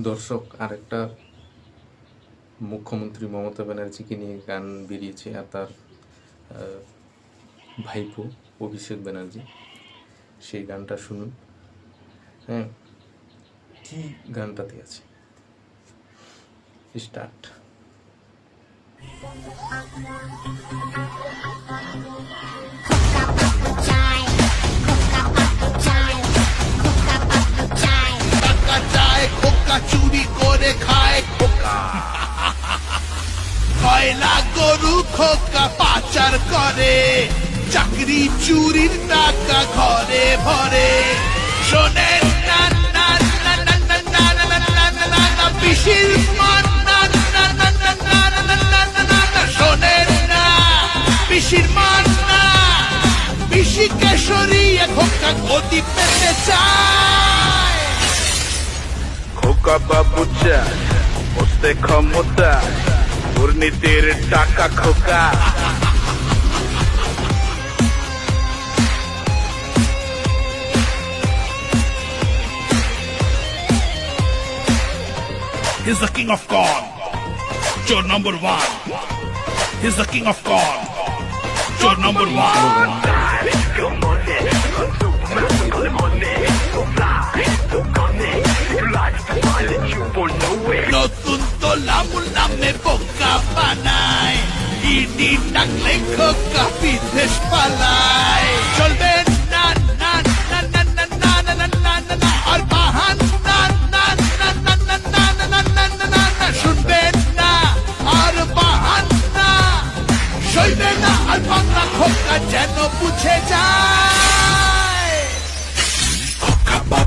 দর্শক, আরেকটা মুখ্যমন্ত্রী মমতা ব্যানার্জিকে নিয়ে গান বেরিয়েছে, আর তার ভাইপো অভিষেক ব্যানার্জি। সেই গানটা শুনুন। হ্যাঁ, কি গানটাতে আছে, স্টার্ট। চুরি করে খায় খোকা, কয়লা গরু খোকা পাচার করে, চাকরি চুরির টাকা ঘরে ভরে। শোনেন না না না না না না না না না না না পিসির মান না না না না না না না না না না। শোনেন না পিসির মান না, পিসিকে সরিয়ে খোকা গদি পেতে চায়। খোকা বাবু চায় বসতে ক্ষমতা, দুর্নীতির টাকা খোকা। He's the king of corn, Joe number one. He's the king of corn, Joe number one. নতুন তোলামুল নামে বোকা বানায়, ইডি ডাকলে খোকা বিদেশ পালায়।